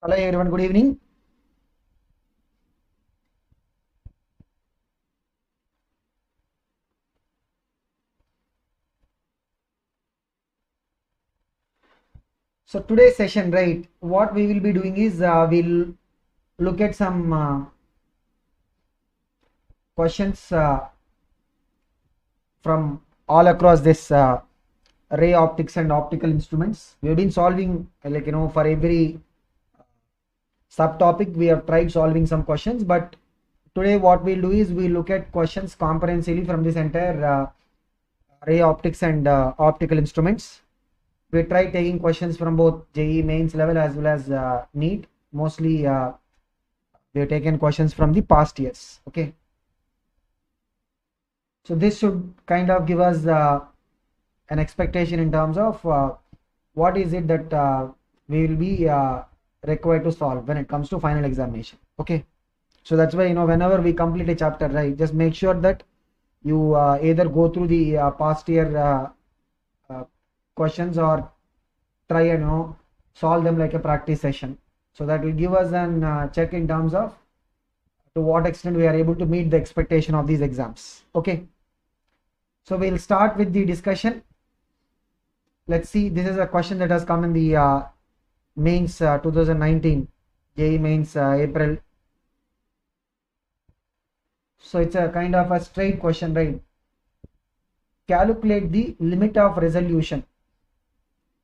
Hello everyone, good evening. So today's session, right, what we will be doing is we'll look at some questions from all across this ray optics and optical instruments. We've been solving for every subtopic we have tried solving some questions, but today what we'll do is we'll look at questions comprehensively from this entire ray optics and optical instruments. We tried taking questions from both JEE mains level as well as NEET. Mostly we have taken questions from the past years. Okay, so this should kind of give us an expectation in terms of what is it that we will be required to solve when it comes to final examination. Okay, so that's why whenever we complete a chapter, right, just make sure that you either go through the past year questions or try and solve them like a practice session. So that will give us an check in terms of to what extent we are able to meet the expectation of these exams. Okay, so we'll start with the discussion. Let's see, this is a question that has come in the mains 2019 JEE mains April. So it's a kind of a straight question, right? Calculate the limit of resolution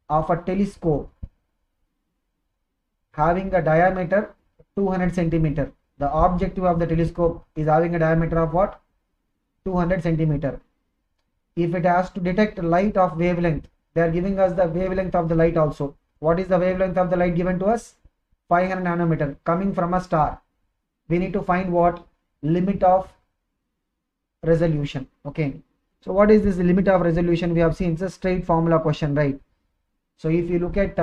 of a telescope having a diameter 200 centimeter. The objective of the telescope is having a diameter of what? 200 centimeter. If it has to detect light of wavelength, they are giving us the wavelength of the light also. What is the wavelength of the light given to us? 500 nanometer coming from a star. We need to find what? Limit of resolution. Okay, so what is this limit of resolution? We have seen it's a straight formula question, right? So if you look at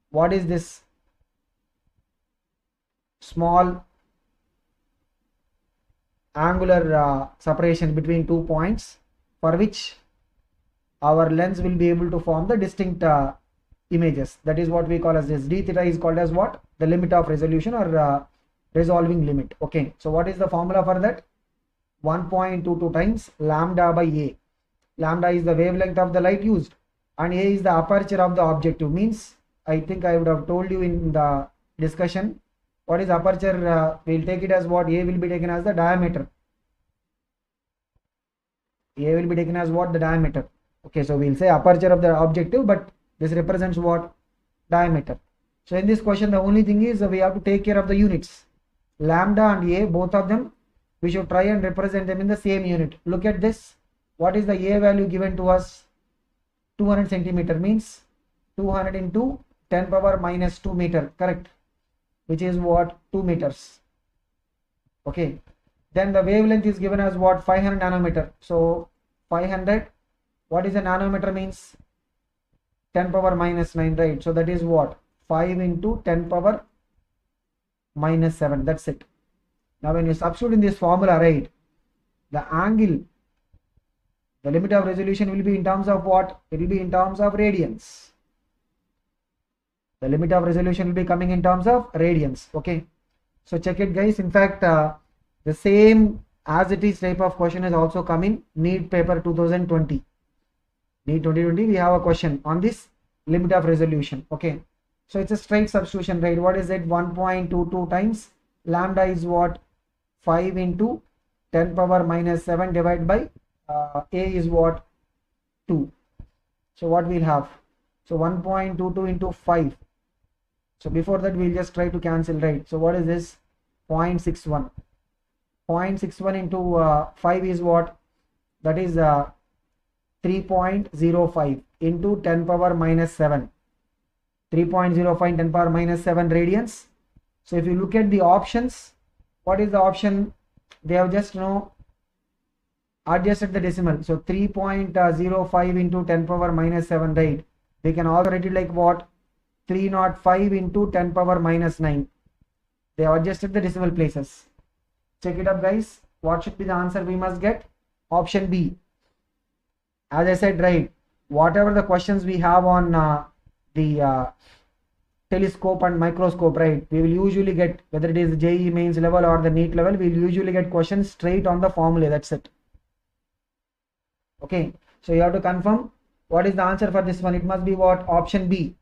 what is this small angular separation between 2 points for which our lens will be able to form the distinct images, that is what we call as this. D theta is called as what? The limit of resolution or resolving limit. Okay, so what is the formula for that? 1.22 times lambda by A. Lambda is the wavelength of the light used and A is the aperture of the objective. Means I think I would have told you in the discussion what is aperture. We'll take it as what? A will be taken as the diameter. A will be taken as what? The diameter. Okay, so we'll say aperture of the objective, but this represents what? Diameter. So in this question the only thing is we have to take care of the units. Lambda and A, both of them we should try and represent them in the same unit. Look at this. What is the A value given to us? 200 centimeter, means 200 into 10 power minus 2 meter, correct, which is what? 2 meters. Okay, then the wavelength is given as what? 500 nanometer. So 500, what is a nanometer? Means 10 power minus 9, right? So that is what? 5 into 10 power minus 7. That's it. Now when you substitute in this formula, right, the angle, the limit of resolution will be in terms of what? It will be in terms of radians. The limit of resolution will be coming in terms of radians. Okay, so check it, guys. In fact, the same as it is type of question is also coming NEET paper 2020. NEET 2020 we have a question on this limit of resolution. Okay, so it's a straight substitution, right? What is it? 1.22 times lambda is what? 5 into 10 power minus 7 divided by A is what? 2. So what we'll have? So 1.22 into 5. So before that we'll just try to cancel, right? So what is this? 0.61. 0.61 into 5 is what? That is 3.05 into 10 power minus 7. 3.05 10 power minus 7 radians. So if you look at the options, what is the option? They have just adjusted the decimal. So 3.05 into 10 power minus 7, right? We can also write it like what? 305 into 10 power minus 9. They have adjusted the decimal places. Check it up, guys. What should be the answer we must get? Option B. As I said, right, whatever the questions we have on the telescope and microscope, right? We will usually get, whether it is JEE mains level or the NEET level, we will usually get questions straight on the formula. That's it. Okay, so you have to confirm what is the answer for this one. It must be what? Option B.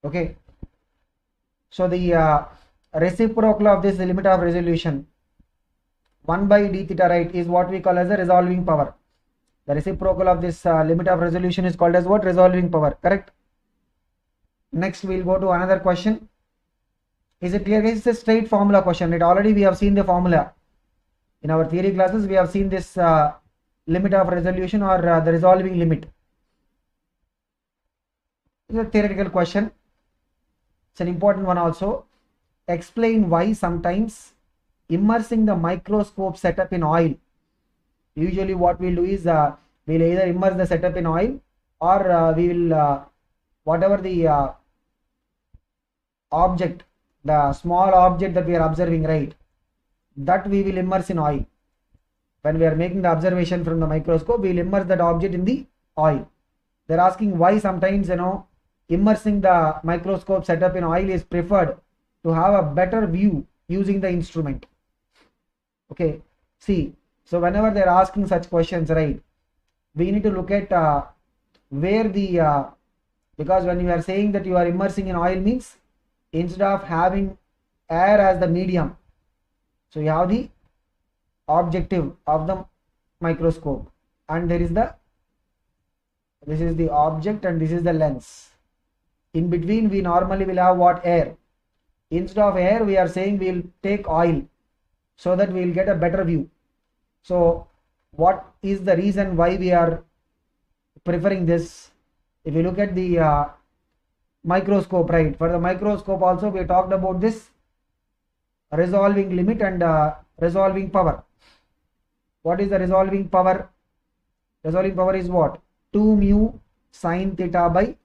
Okay, so the reciprocal of this limit of resolution 1 by d theta, right, is what we call as the resolving power. The reciprocal of this limit of resolution is called as what? Resolving power, correct? Next we'll go to another question. Is it clear, guys? It's a straight formula question, right? Already we have seen the formula in our theory classes. We have seen this limit of resolution or the resolving limit. It's a theoretical question. It's an important one also. Explain why sometimes immersing the microscope setup in oil. Usually what we'll do is we'll either immerse the setup in oil, or we will whatever the object, the small object that we are observing, right, that we will immerse in oil. When we are making the observation from the microscope, we will immerse that object in the oil. They're asking why sometimes, immersing the microscope setup in oil is preferred to have a better view using the instrument. Okay, see, so whenever they're asking such questions, right, we need to look at where the because when you are saying that you are immersing in oil means, instead of having air as the medium, so you have the objective of the microscope, and there is this is the object and this is the lens. In between we normally will have what? Air. Instead of air, we are saying we will take oil, so that we will get a better view. So what is the reason why we are preferring this? If you look at the microscope, right, for the microscope also we talked about this resolving limit and resolving power. What is the resolving power? Resolving power is what? 2 mu sine theta by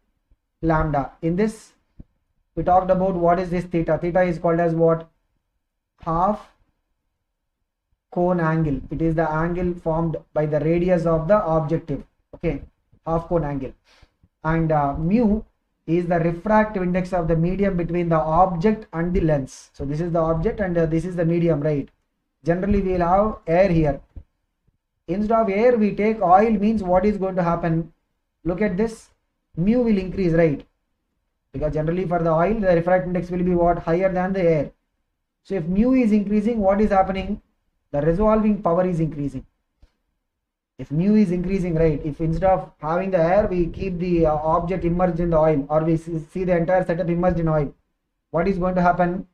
lambda. In this we talked about what is this theta. Theta is called as what? Half cone angle. It is the angle formed by the radius of the objective. Okay, half cone angle. And mu is the refractive index of the medium between the object and the lens. So this is the object and this is the medium, right? Generally we will have air here. Instead of air we take oil, means what is going to happen? Look at this, mu will increase, right? Because generally for the oil the refractive index will be what? Higher than the air. So if mu is increasing, what is happening? The resolving power is increasing. If mu is increasing, right, if instead of having the air we keep the object immersed in the oil, or we see the entire setup immersed in oil, what is going to happen?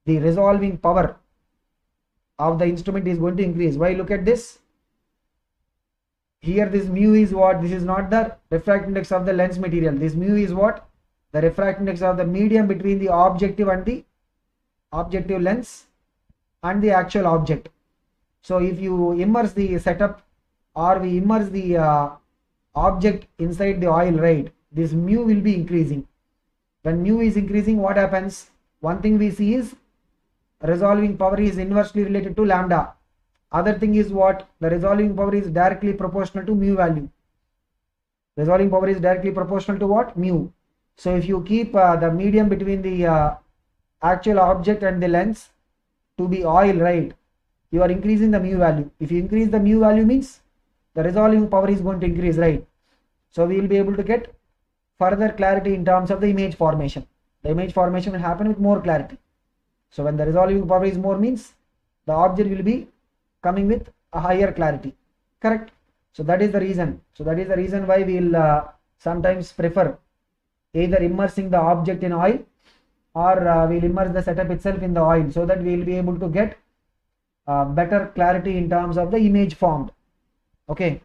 The resolving power of the instrument is going to increase. Why? Look at this. Here this mu is what? This is not the refractive index of the lens material. This mu is what? The refractive index of the medium between the objective and the objective lens and the actual object. So if you immerse the setup, or we immerse the object inside the oil, right, this mu will be increasing. When mu is increasing, what happens? One thing we see is resolving power is inversely related to lambda. Other thing is what? The resolving power is directly proportional to mu value. Resolving power is directly proportional to what? Mu. So if you keep the medium between the actual object and the lens to be oil, right, you are increasing the mu value. If you increase the mu value, means the resolving power is going to increase, right? So we will be able to get further clarity in terms of the image formation. The image formation will happen with more clarity. So when the resolving power is more, means the object will be coming with a higher clarity, correct? So that is the reason. So that is the reason why we will sometimes prefer either immersing the object in oil, or we'll immerse the setup itself in the oil, so that we will be able to get better clarity in terms of the image formed. Okay,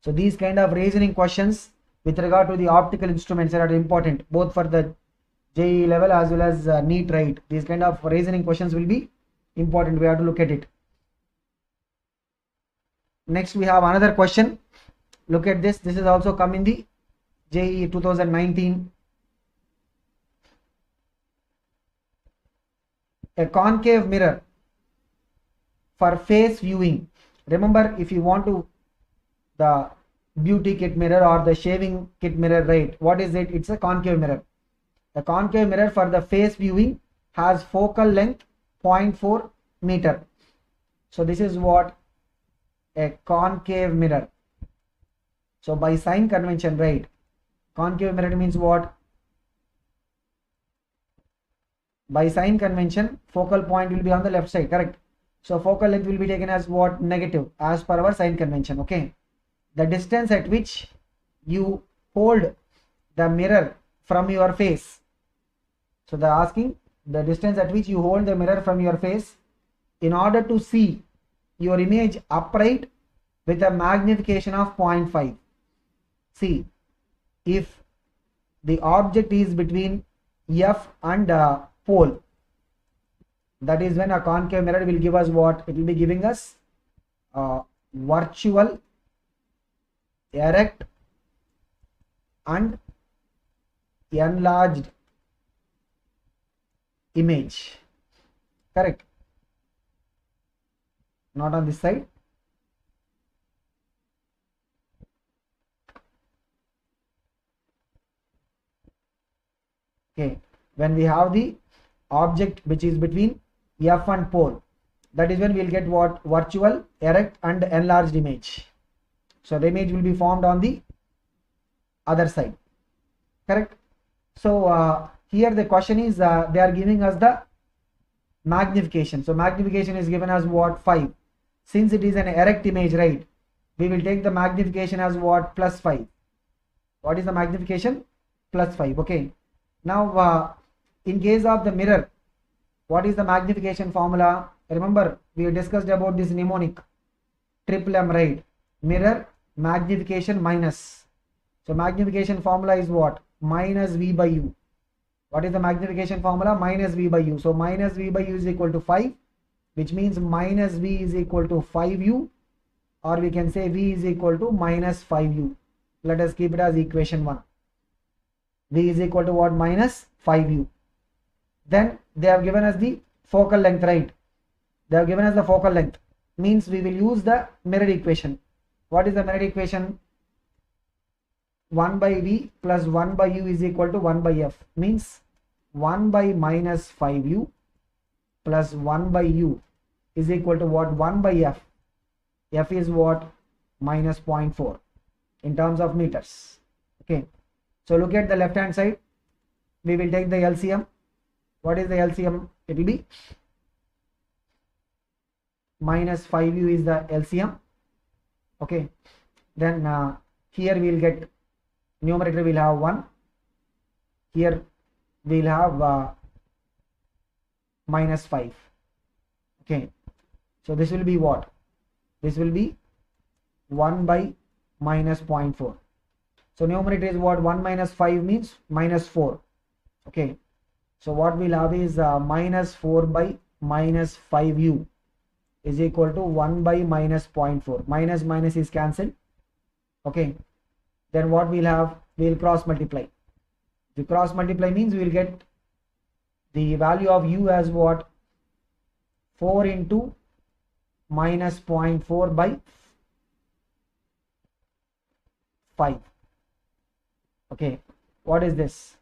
so these kind of reasoning questions with regard to the optical instruments are important, both for the JEE level as well as NEET, right? These kind of reasoning questions will be important. We have to look at it. Next we have another question. Look at this. This is also come in the JEE 2019. A concave mirror for face viewing. Remember, if you want to the beauty kit mirror or the shaving kit mirror, right? What is it? It's a concave mirror. A concave mirror for the face viewing has focal length 0.4 meter. So this is what a concave mirror. So by sign convention, right? Concave mirror means what? By sign convention, focal point will be on the left side, correct? So focal length will be taken as what? Negative, as per our sign convention, okay? The distance at which you hold the mirror from your face. So they're asking the distance at which you hold the mirror from your face in order to see your image upright with a magnification of 0.5. See, if the object is between F and pole, that is when a concave mirror will give us what? It will be giving us virtual, erect and enlarged image, correct? Not on this side. Okay, when we have the object which is between F and pole, that is when we will get what? Virtual, erect and enlarged image. So the image will be formed on the other side, correct? So here the question is they are giving us the magnification. So magnification is given as what? 5. Since it is an erect image, right, we will take the magnification as what? Plus 5. What is the magnification? Plus 5. Okay. Now in case of the mirror, what is the magnification formula? Remember, we discussed about this mnemonic triple M, right? Mirror magnification minus. So magnification formula is what? Minus V by U. What is the magnification formula? Minus V by U. So minus V by U is equal to 5, which means minus V is equal to 5U, or we can say V is equal to minus 5U. Let us keep it as equation 1. V is equal to what? Minus 5U. Then they have given us the focal length, right? They have given us the focal length. Means we will use the mirror equation. What is the mirror equation? 1 by V plus 1 by U is equal to 1 by F. Means 1 by minus 5U plus 1 by U is equal to what? 1 by F. F is what? Minus 0.4 in terms of meters. Okay. So look at the left hand side. We will take the LCM. What is the LCM? It will be minus 5U is the LCM. Okay. Then here we will get numerator will have 1. Here we will have minus 5. Okay. So this will be what? This will be 1 by minus 0.4. So numerator is what? 1 minus 5 means minus 4. Okay. So what we'll have is minus 4 by minus 5U is equal to 1 by minus 0.4. Minus minus is cancelled. Okay. Then what we'll have? We'll cross multiply. The cross multiply means we will get the value of U as what? 4 into minus 0.4 by 5. Okay. What is this?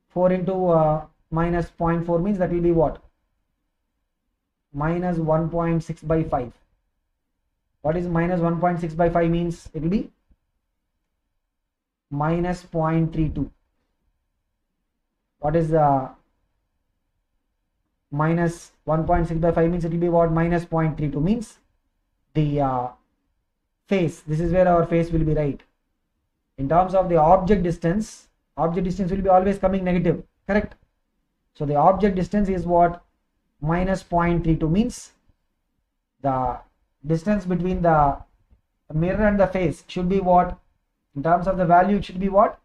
4 into minus 0.4 means that will be what? Minus 1.6 by 5. What is minus 1.6 by 5 means? It will be minus 0.32. What is minus 1.6 by 5 means? It will be what? Minus 0.32 means the face. This is where our face will be, right? In terms of the object distance will be always coming negative, correct? So the object distance is what? Minus 0.32 means the distance between the mirror and the face should be what? In terms of the value, it should be what?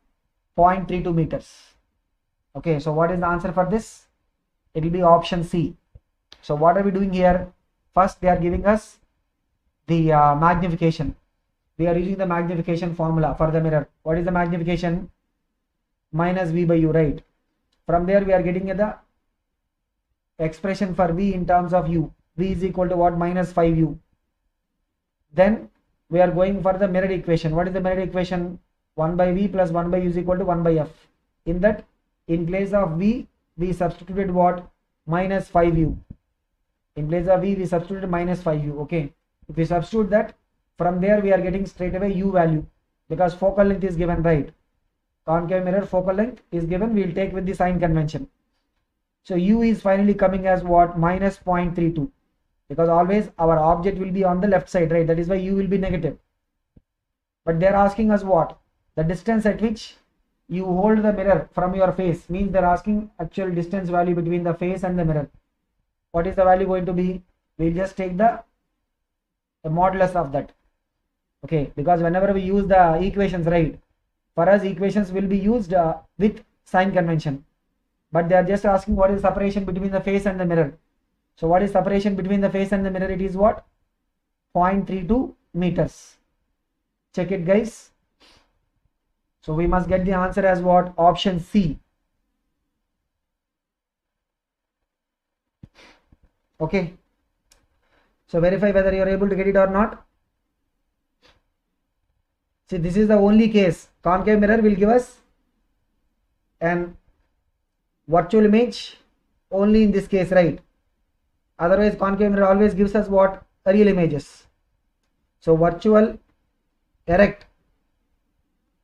0.32 meters. Okay, so what is the answer for this? It will be option C. So what are we doing here? First, they are giving us the magnification. We are using the magnification formula for the mirror. What is the magnification? Minus V by U, right? From there we are getting the expression for V in terms of U. V is equal to what? Minus 5U. Then we are going for the mirror equation. What is the mirror equation? 1 by V plus 1 by U is equal to 1 by F. In that, in place of V, we substituted what? Minus 5U. In place of V, we substituted minus 5U. Okay. If we substitute that, from there we are getting straight away U value, because focal length is given, right? Concave mirror focal length is given. We will take with the sign convention. So U is finally coming as what? Minus 0.32. Because always our object will be on the left side, right? That is why U will be negative. But they are asking us what? The distance at which you hold the mirror from your face. Means they are asking actual distance value between the face and the mirror. What is the value going to be? We will just take the modulus of that. Okay, because whenever we use the equations, right, for us equations will be used with sign convention, but they are just asking what is separation between the face and the mirror. So what is separation between the face and the mirror? It is what? 0.32 meters. Check it, guys. So we must get the answer as what? Option C. Okay, so verify whether you are able to get it or not. See, this is the only case. Concave mirror will give us an virtual image only in this case, right? Otherwise, concave mirror always gives us what? Real images. So virtual, erect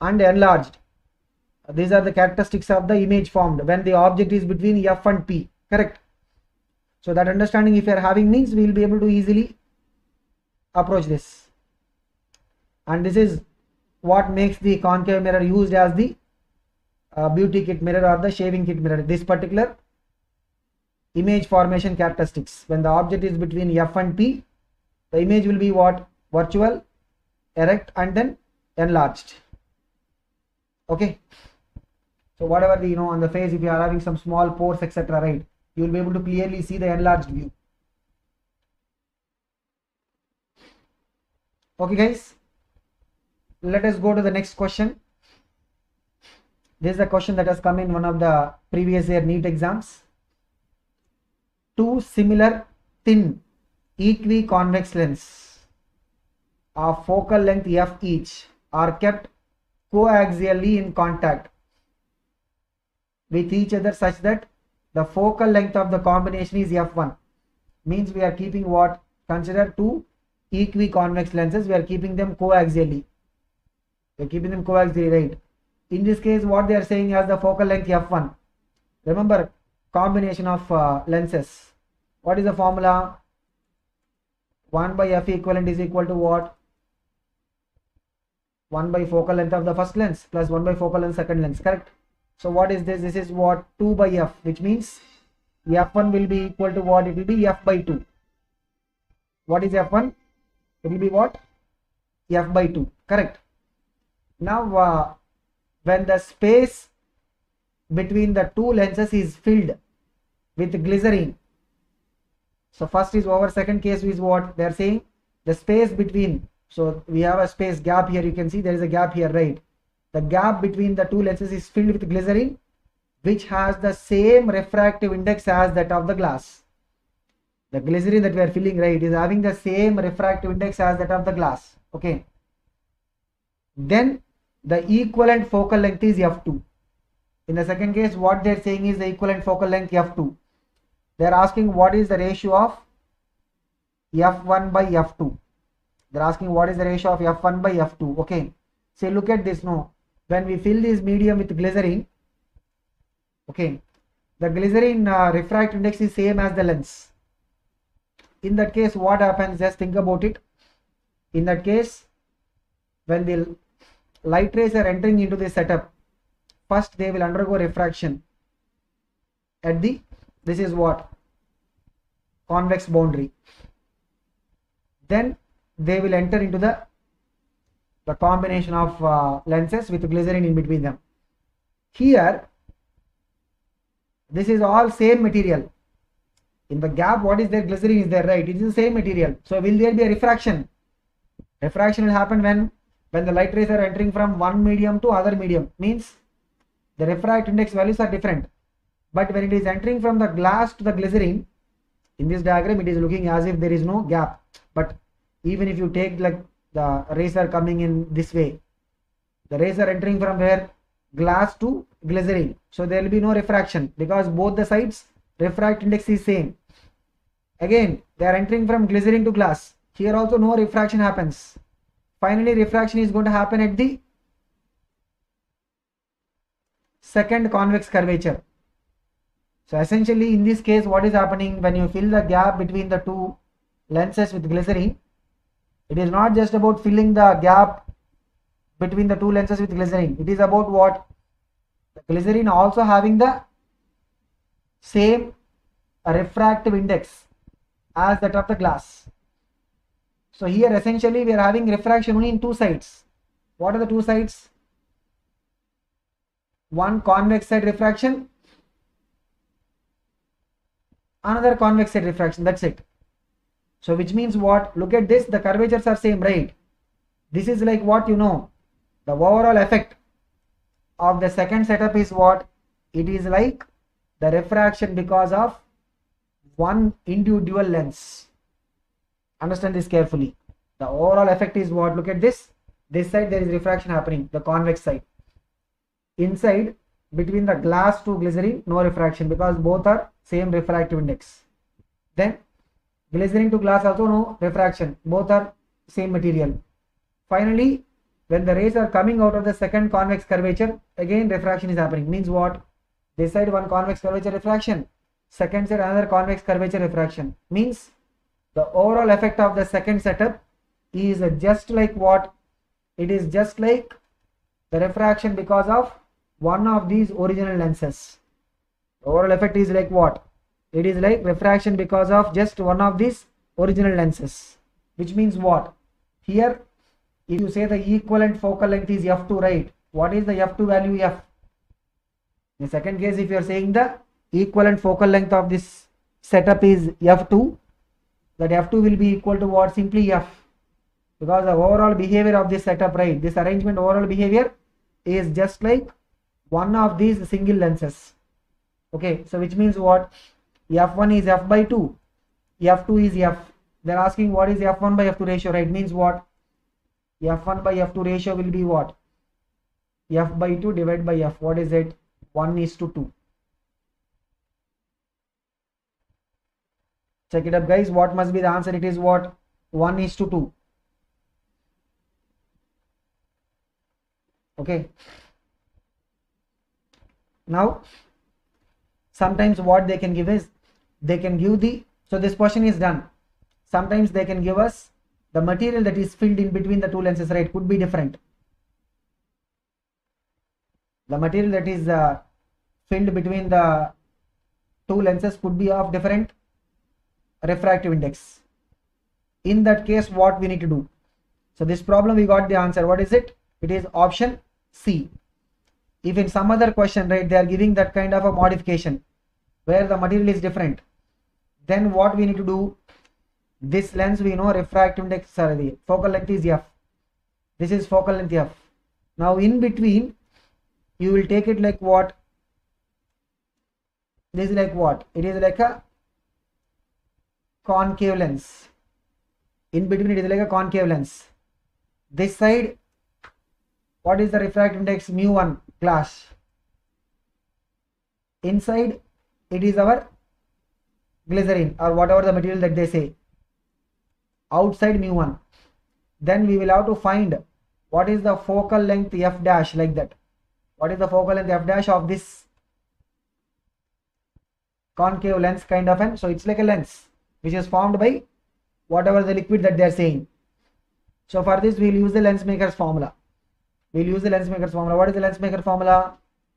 and enlarged. These are the characteristics of the image formed when the object is between F and P. Correct? So that understanding if you are having means we will be able to easily approach this. And this is what makes the concave mirror used as the beauty kit mirror or the shaving kit mirror. This particular image formation characteristics. When the object is between F and P, the image will be what? Virtual, erect and then enlarged. Okay. So whatever the, on the face, if you are having some small pores, etc., right, you will be able to clearly see the enlarged view. Okay, guys. Let us go to the next question. This is a question that has come in one of the previous year NEET exams. Two similar thin equiconvex lenses of focal length f each are kept coaxially in contact with each other such that the focal length of the combination is f1. Means we are keeping what? Consider two equiconvex lenses. We are keeping them coaxially. We are keeping them coaxially, right? In this case, what they are saying as the focal length f1. Remember, combination of lenses. What is the formula? 1 by f equivalent is equal to what? 1 by focal length of the first lens plus 1 by focal length second lens. Correct? So what is this? This is what? 2 by f, which means f1 will be equal to what? It will be f by 2. What is f1? It will be what? F by 2. Correct? Now when the space between the two lenses is filled with glycerine, so first is over, second case is what? They are saying the space between, so we have a space gap here, you can see there is a gap here, right? The gap between the two lenses is filled with glycerine which has the same refractive index as that of the glass. The glycerine that we are filling, right, is having the same refractive index as that of the glass. Okay. Then the equivalent focal length is f2. In the second case, what they are saying is the equivalent focal length f2. They are asking what is the ratio of f1 by f2. They are asking what is the ratio of f1 by f2. Okay. Say, look at this now. When we fill this medium with glycerine, okay, the glycerine refractive index is same as the lens. In that case, what happens? Just think about it. In that case, when the light rays are entering into the setup, first they will undergo refraction at the, this is what? Convex boundary. Then they will enter into the combination of lenses with glycerine in between them. Here, this is all same material. In the gap, what is there? Glycerine is there, right? It is the same material. So will there be a refraction? Refraction will happen when the light rays are entering from one medium to other medium. Means the refractive index values are different. But when it is entering from the glass to the glycerin, in this diagram it is looking as if there is no gap. But even if you take like the rays are coming in this way, the rays are entering from where? Glass to glycerin. So there will be no refraction because both the sides refract index is same. Again, they are entering from glycerin to glass. Here also no refraction happens. Finally, refraction is going to happen at the second convex curvature. So essentially in this case, what is happening when you fill the gap between the two lenses with glycerin? It is not just about filling the gap between the two lenses with glycerin. It is about what? The glycerin also having the same refractive index as that of the glass. So here essentially we are having refraction only in two sides. What are the two sides? One convex side refraction, another convex side refraction. That's it. So which means what? Look at this, the curvatures are same, right? This is like what you know. The overall effect of the second setup is what? It is like the refraction because of one individual lens. Understand this carefully. The overall effect is what? Look at this. This side there is refraction happening, the convex side. Inside, between the glass to glycerin, no refraction because both are same refractive index. Then glycerin to glass also no refraction, both are same material. Finally, when the rays are coming out of the second convex curvature, again refraction is happening. Means what? This side one convex curvature refraction, second side another convex curvature refraction. Means the overall effect of the second setup is just like what? It is just like the refraction because of one of these original lenses. The overall effect is like what? It is like refraction because of just one of these original lenses. Which means what? Here, if you say the equivalent focal length is f2, right? What is the f2 value? F. In the second case, if you are saying the equivalent focal length of this setup is f2, that f2 will be equal to what? Simply f. Because the overall behavior of this setup, right? This arrangement overall behavior is just like one of these single lenses. Okay, so which means what? F1 is f by 2, f2 is f. They're asking what is f1 by f2 ratio, right? Means what? F1 by f2 ratio will be what? F by 2 divided by f. What is it? 1:2. Check it up, guys. What must be the answer? It is what? 1:2. Okay. Now, sometimes what they can give is, they can give the, so this question is done. Sometimes they can give us the material that is filled in between the two lenses, right? Could be different. The material that is filled between the two lenses could be of different refractive index. In that case, what we need to do? So this problem we got the answer. What is it? It is option C. If in some other question, right, they are giving that kind of a modification where the material is different, then what we need to do? This lens we know refractive index, sorry, focal length is f. This is focal length f. Now in between, you will take it like what? This is like what? It is like a concave lens. In between it is like a concave lens. This side, what is the refractive index? mu1, glass. Inside it is our glycerin or whatever the material that they say. Outside mu1. Then we will have to find what is the focal length f dash, like that. What is the focal length f dash of this concave lens kind of an? So it's like a lens which is formed by whatever the liquid that they are saying. So for this we will use the lens maker's formula. We will use the lens maker's formula. What is the lens maker formula?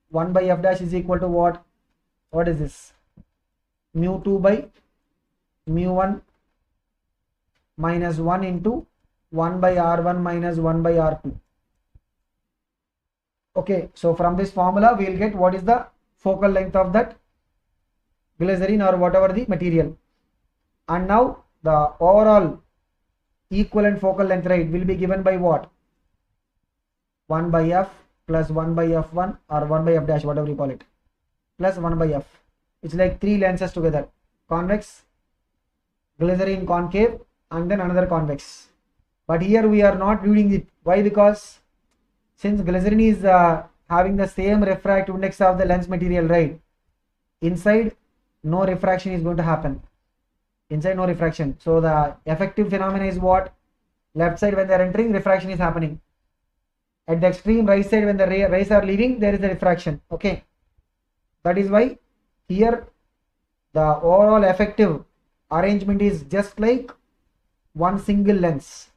1 by f dash is equal to what? What is this? mu2 by mu1 minus 1 into 1 by r1 minus 1 by r2. Okay, so from this formula we will get what is the focal length of that glycerin or whatever the material. And now the overall equivalent focal length, right, will be given by what? 1 by f plus 1 by f1 or 1 by f dash, whatever you call it, plus 1 by f. It's like three lenses together: convex, glycerin concave, and then another convex. But here we are not doing it. Why? Because since glycerin is having the same refractive index of the lens material, right? Inside no refraction is going to happen. Inside no refraction. So the effective phenomena is what? Left side when they are entering, refraction is happening. At the extreme right side when the rays are leaving, there is a refraction. Okay. That is why here the overall effective arrangement is just like one single lens.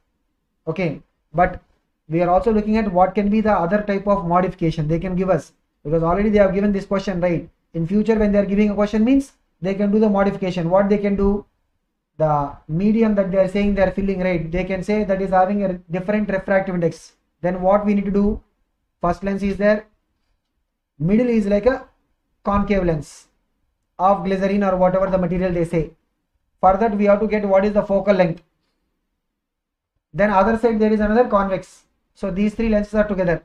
Okay. But we are also looking at what can be the other type of modification they can give us, because already they have given this question, right? In future when they are giving a question means they can do the modification. What they can do, the medium that they are saying they are filling, right, they can say that is having a different refractive index. Then what we need to do, first lens is there, middle is like a concave lens of glycerin or whatever the material they say. For that we have to get what is the focal length. Then other side there is another convex. So these three lenses are together.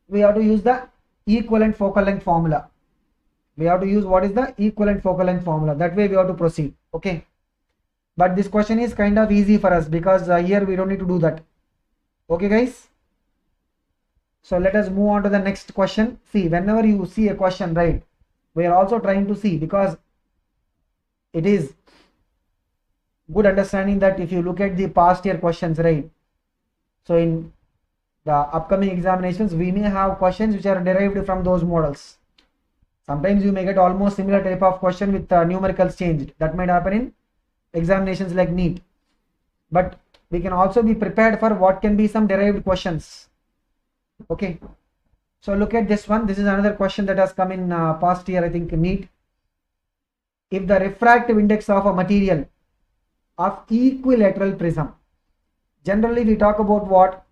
We have to use the equivalent focal length formula. We have to use what is the equivalent focal length formula. That way we have to proceed. Okay. But this question is kind of easy for us because here we don't need to do that. Okay guys. So let us move on to the next question. See, whenever you see a question, right, we are also trying to see, because it is good understanding that if you look at the past year questions, right, so in the upcoming examinations we may have questions which are derived from those models. Sometimes you may get almost similar type of question with numericals changed. That might happen in examinations like NEET. But we can also be prepared for what can be some derived questions. Okay. So look at this one. This is another question that has come in past year, I think, NEET. If the refractive index of a material of equilateral prism, generally we talk about what?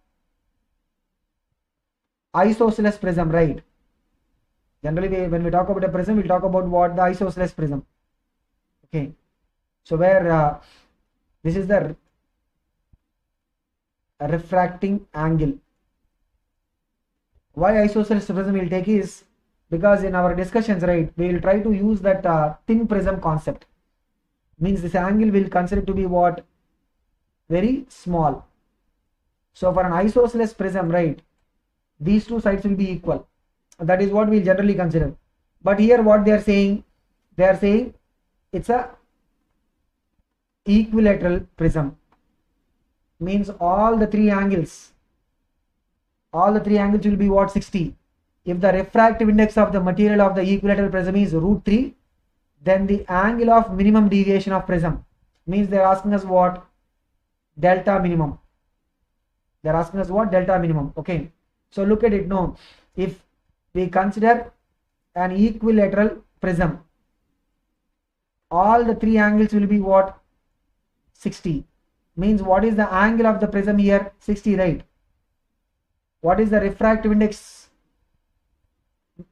Isosceles prism, right? Generally when we talk about a prism, we'll talk about what? The isosceles prism. Okay. So where this is the refracting angle. Why isosceles prism we'll take is because in our discussions, right, we will try to use that thin prism concept. Means this angle will consider to be what? Very small. So for an isosceles prism, right, these two sides will be equal. That is what we'll generally consider. But here what they are saying it's a equilateral prism. Means all the three angles will be what? 60. If the refractive index of the material of the equilateral prism is √3, then the angle of minimum deviation of prism, means they are asking us what? Delta minimum. They are asking us what? Delta minimum. Okay. So look at it now. If we consider an equilateral prism, all the three angles will be what? 60. Means what is the angle of the prism here? 60, right? What is the refractive index?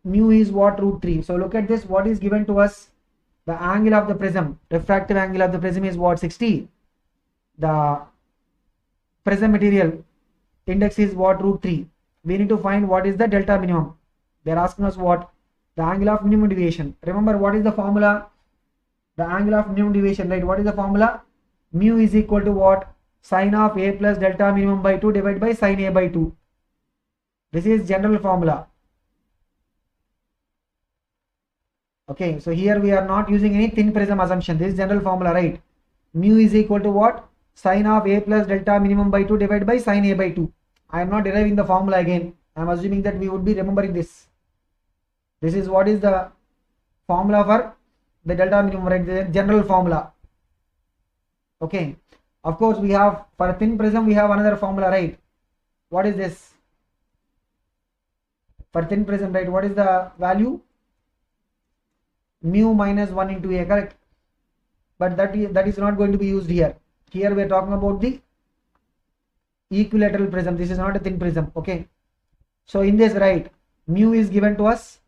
Mu is what? √3. So look at this. What is given to us? The angle of the prism, refractive angle of the prism is what? 60. The prism material index is what? √3. We need to find what is the delta minimum. They are asking us what? The angle of minimum deviation. Remember what is the formula? The angle of minimum deviation, right? What is the formula? Mu is equal to what? Sine of a plus delta minimum by 2 divided by sine a by 2. This is general formula. Okay, so here we are not using any thin prism assumption. This is general formula, right? Mu is equal to what? Sine of a plus delta minimum by 2 divided by sine a by 2. I am not deriving the formula again. I am assuming that we would be remembering this. This is what is the formula for the delta minimum, right? The general formula. Okay. Of course, we have for a thin prism, we have another formula, right? What is this? For thin prism, right? What is the value? Mu minus 1 into a, correct? But that is not going to be used here. Here we are talking about the equilateral prism. This is not a thin prism. Okay. So in this, right, mu is given to us.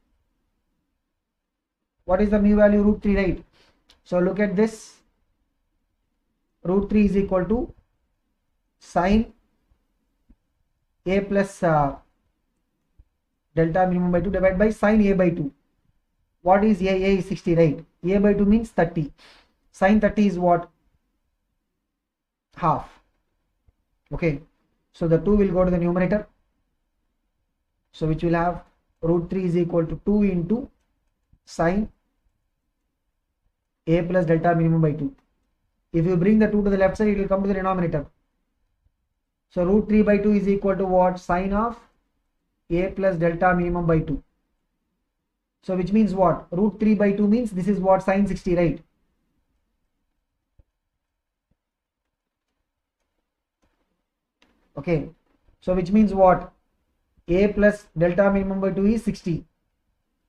What is the mu value? √3, right? So look at this. √3 is equal to sine a plus delta minimum by 2 divided by sine a by 2. What is A? A is 60, right? A by 2 means 30. Sine 30 is what? Half. Okay. So the 2 will go to the numerator. So which will have root 3 is equal to 2 into sine A plus delta minimum by 2. If you bring the 2 to the left side, it will come to the denominator. So root 3 by 2 is equal to what? Sine of A plus delta minimum by 2. So which means what? Root 3 by 2 means this is what? Sine 60, right? Okay. So which means what? A plus delta minimum by 2 is 60.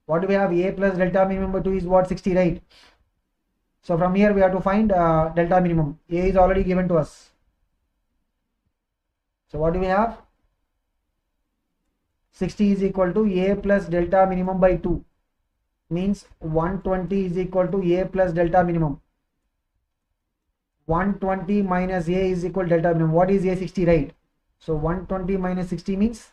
What do we have? A plus delta minimum by 2 is what? 60, right? So from here we have to find delta minimum. A is already given to us. So what do we have? 60 is equal to A plus delta minimum by 2. Means 120 is equal to A plus delta minimum. 120 minus A is equal to delta minimum. What is A? 60, right? So 120 minus 60 means.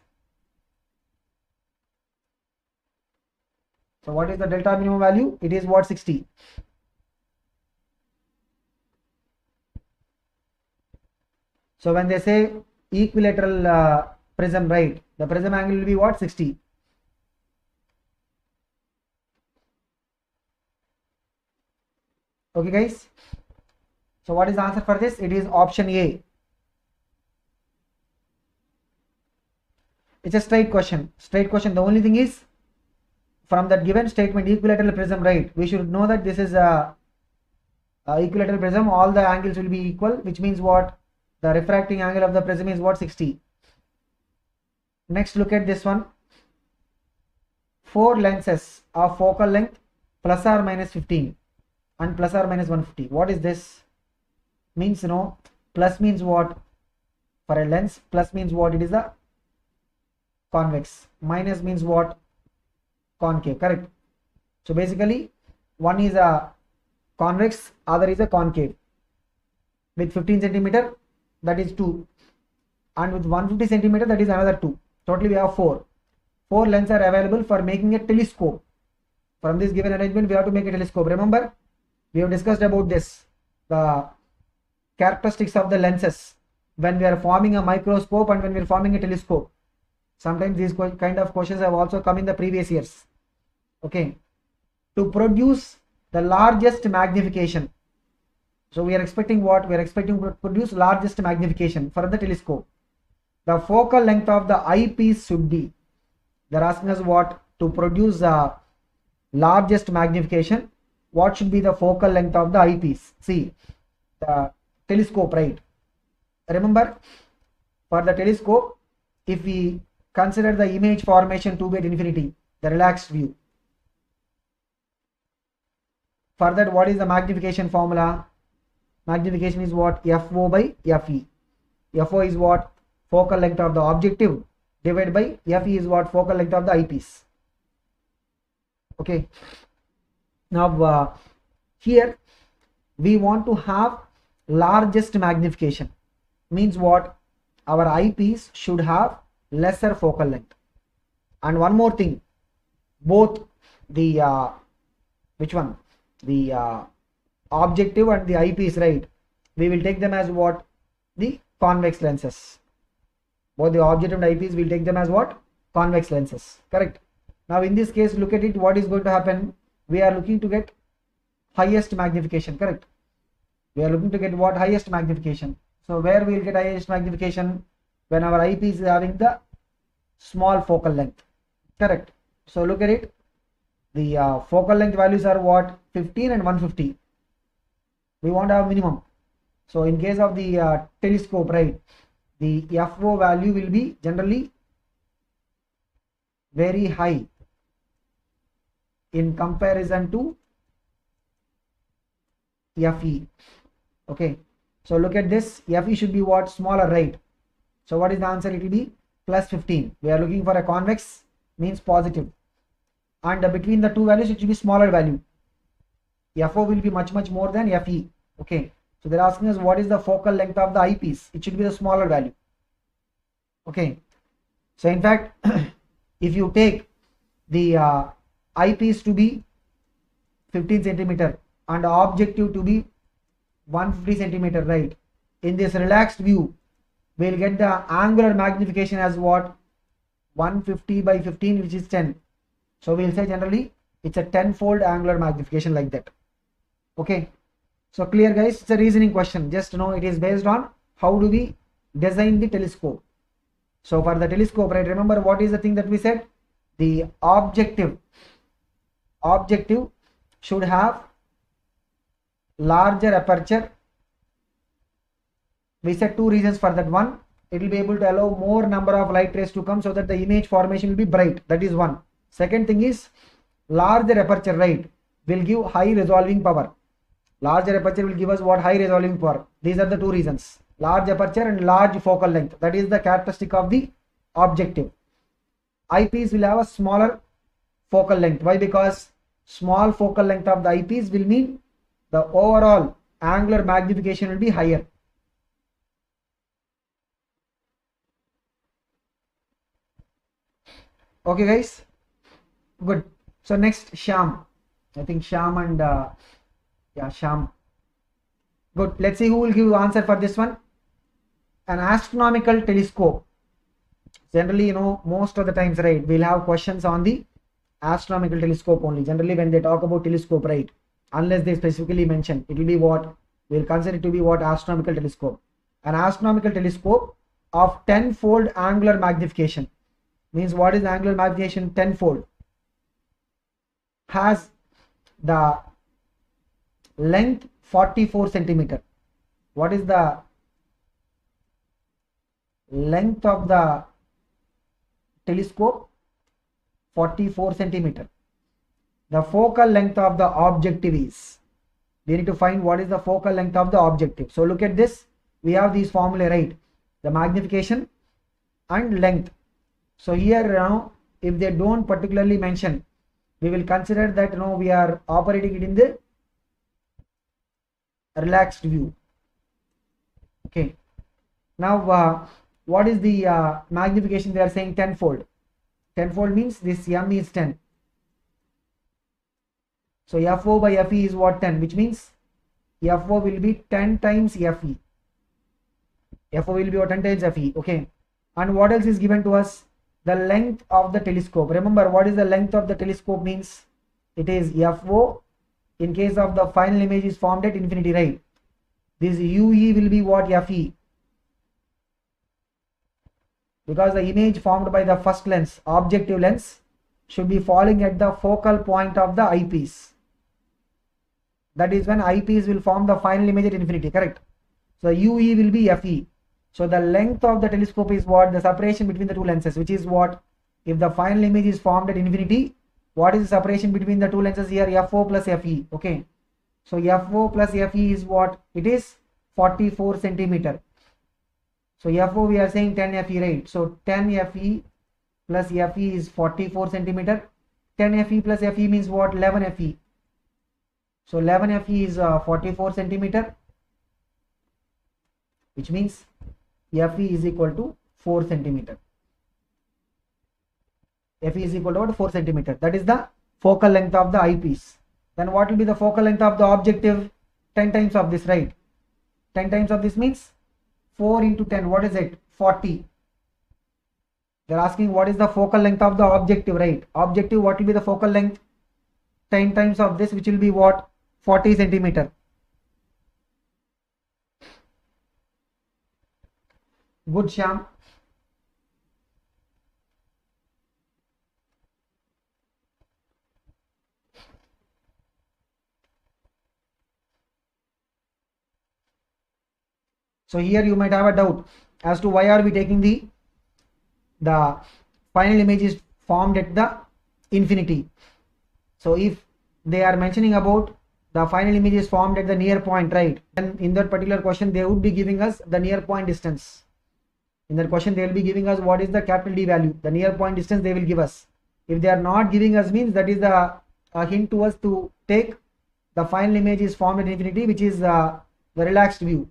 So what is the delta minimum value? It is what? 60. So when they say equilateral prism, right? The prism angle will be what? 60. Okay guys. So what is the answer for this? It is option A. It's a straight question. Straight question. The only thing is, from that given statement, equilateral prism, right? We should know that this is a equilateral prism. All the angles will be equal, which means what? The refracting angle of the prism is what? 60. Next, look at this one. 4 lenses of focal length plus or minus 15 and plus or minus 150. What is this? Means, plus means what? For a lens, plus means what? It is a convex. Minus means what? Concave, correct? So basically, one is a convex, other is a concave. With 15 centimeter, that is 2, and with 150 centimeter, that is another 2. Totally we have 4. 4 lenses are available for making a telescope. From this given arrangement, we have to make a telescope. Remember, we have discussed about this, the characteristics of the lenses when we are forming a microscope and when we are forming a telescope. Sometimes these kind of questions have also come in the previous years. Okay, to produce the largest magnification. So we are expecting what? We are expecting to produce largest magnification for the telescope. The focal length of the eyepiece should be. They are asking us what? To produce the largest magnification, what should be the focal length of the eyepiece? See, the telescope, right? Remember, for the telescope, if we consider the image formation to be at infinity, the relaxed view. For that, what is the magnification formula? Magnification is what? FO by FE. FO is what? Focal length of the objective divided by FE is what? Focal length of the eyepiece. Okay. Now here we want to have largest magnification. Means what? Our eyepiece should have lesser focal length. And one more thing, both the which one? The objective and the eyepiece, right? We will take them as what? The convex lenses. Both the objective and eyepiece, will take them as what? Convex lenses. Correct. Now in this case, look at it. What is going to happen? We are looking to get highest magnification. Correct. We are looking to get what? Highest magnification. So where we will get highest magnification? When our eyepiece is having the small focal length. Correct. So look at it. The focal length values are what? 15 and 150. We want to have minimum. So in case of the telescope, right, the FO value will be generally very high in comparison to FE. Okay. So look at this. FE should be what? Smaller, right? So what is the answer? It will be plus 15. We are looking for a convex, means positive. And between the two values, it should be smaller value. FO will be much more than FE. Okay. So they're asking us what is the focal length of the eyepiece. It should be the smaller value. Okay. So in fact, if you take the eyepiece to be 15 centimeter and objective to be 150 centimeter, right? In this relaxed view, we'll get the angular magnification as what? 150 by 15, which is 10. So we'll say generally it's a 10-fold angular magnification like that. Okay. So clear, guys? It's a reasoning question. Just know it is based on how do we design the telescope. So for the telescope, right, remember what is the thing that we said? The objective should have larger aperture. We said two reasons for that. One, it will be able to allow more number of light rays to come so that the image formation will be bright. That is one. Second thing is larger aperture, right, will give high resolving power. Larger aperture will give us what? High resolving power. These are the two reasons. Large aperture and large focal length. That is the characteristic of the objective. Eyepiece will have a smaller focal length. Why? Because small focal length of the eyepiece will mean the overall angular magnification will be higher. Okay, guys. Good. So next, Sham. I think Sham and yeah, Sham. Good. Let's see who will give answer for this one. An astronomical telescope. Generally, you know, most of the times, right, we'll have questions on the astronomical telescope only. Generally, when they talk about telescope, right, unless they specifically mention, it will be what we'll consider it to be what? Astronomical telescope. An astronomical telescope of 10-fold angular magnification. Means what is angular magnification? 10-fold. Has the length 44 centimeter. What is the length of the telescope? 44 centimeter. The focal length of the objective is, we need to find what is the focal length of the objective. So look at this, we have these formulae, right? The magnification and length. So here, you know, if they don't particularly mention, we will consider that, you know, we are operating it in the relaxed view. Okay. Now, what is the magnification? They are saying 10-fold. 10-fold means this m is 10. So FO by FE is what? 10, which means FO will be 10 times FE. FO will be what? 10 times FE. Okay. And what else is given to us? The length of the telescope. Remember, what is the length of the telescope means? It is FO in case of the final image is formed at infinity, right? This UE will be what? FE. Because the image formed by the first lens, objective lens, should be falling at the focal point of the eyepiece. That is when eyepiece will form the final image at infinity, correct? So UE will be FE. So the length of the telescope is what? The separation between the two lenses, which is what? If the final image is formed at infinity, what is the separation between the two lenses here? FO plus FE. Okay. So FO plus FE is what? It is 44 centimeter. So FO we are saying 10 FE, right? So 10 FE plus FE is 44 centimeter. 10 FE plus FE means what? 11 FE. So 11 FE is 44 centimeter, which means FE is equal to 4 centimeter. FE is equal to what? 4 centimeter. That is the focal length of the eyepiece. Then what will be the focal length of the objective? 10 times of this, right? 10 times of this means 4 into 10. What is it? 40. They are asking what is the focal length of the objective, right? Objective, what will be the focal length? 10 times of this, which will be what? 40 centimeter. Good, Shyam. So here you might have a doubt as to why are we taking the final image is formed at the infinity. So if they are mentioning about the final image is formed at the near point, right? Then in that particular question, they would be giving us the near point distance. In that question, they will be giving us what is the capital D value, the near point distance they will give us. If they are not giving us, means that is the hint to us to take the final image is formed at infinity, which is the relaxed view.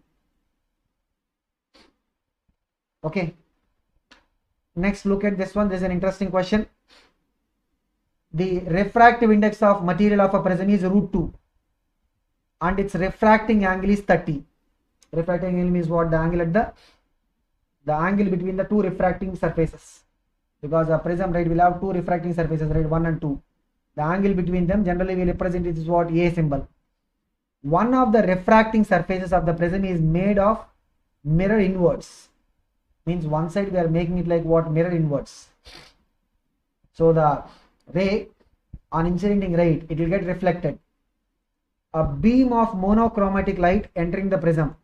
Okay. Next, look at this one. This is an interesting question. the refractive index of material of a prism is root 2 and its refracting angle is 30. Refracting angle means what? The angle at the angle between the two refracting surfaces, because a prism, right, will have two refracting surfaces, right, 1 and 2. The angle between them generally we represent it is what? A symbol. One of the refracting surfaces of the prism is made of mirror inwards, means one side we are making it like what? Mirror inwards. So the ray on incident, right, it will get reflected. A beam of monochromatic light entering the prism.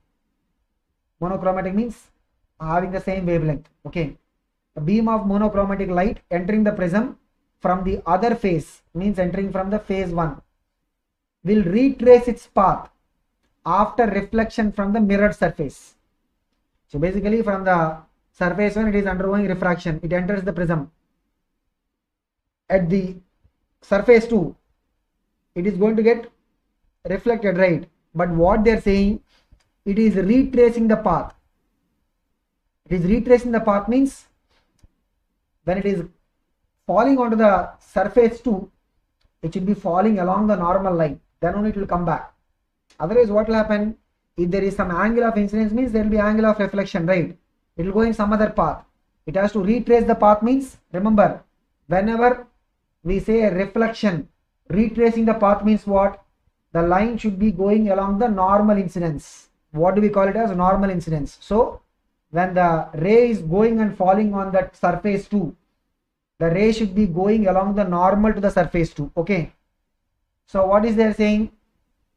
Monochromatic means having the same wavelength. Okay, a beam of monochromatic light entering the prism from the other face, means entering from the phase 1, will retrace its path after reflection from the mirrored surface. So basically from the surface 1 it is undergoing refraction, it enters the prism. At the surface 2 it is going to get reflected, right? But what they are saying, it is retracing the path. It is retracing the path means when it is falling onto the surface 2, it should be falling along the normal line, then only it will come back. Otherwise what will happen? If there is some angle of incidence, means there will be angle of reflection, right? It will go in some other path. It has to retrace the path, means remember, whenever we say a reflection, retracing the path means what? The line should be going along the normal incidence. What do we call it as? Normal incidence. So when the ray is going and falling on that surface 2, the ray should be going along the normal to the surface 2. Okay, so what is they saying?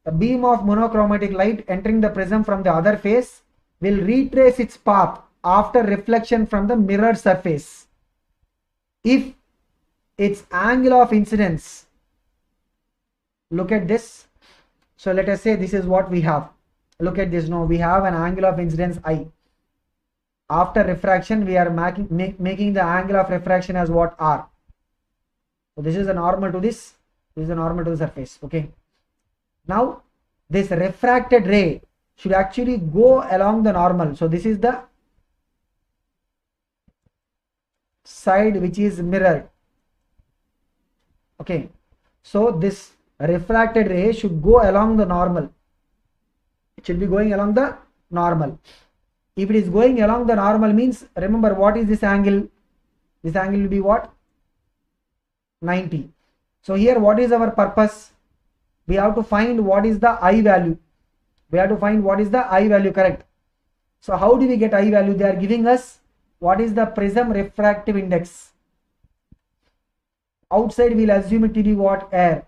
A beam of monochromatic light entering the prism from the other face will retrace its path after reflection from the mirrored surface if its angle of incidence, look at this. So let us say this is what we have. Look at this. Now we have an angle of incidence I. After refraction we are making the angle of refraction as what? R. So this is a normal to this is a normal to the surface. Okay, now this refracted ray should actually go along the normal. So this is the side which is mirrored. Okay, so this refracted ray should go along the normal. It should be going along the normal. If it is going along the normal, means remember what is this angle? This angle will be what? 90. So here what is our purpose? We have to find what is the I value. We have to find what is the I value, correct? So how do we get I value? They are giving us what is the prism refractive index. Outside we will assume it to be what? Air,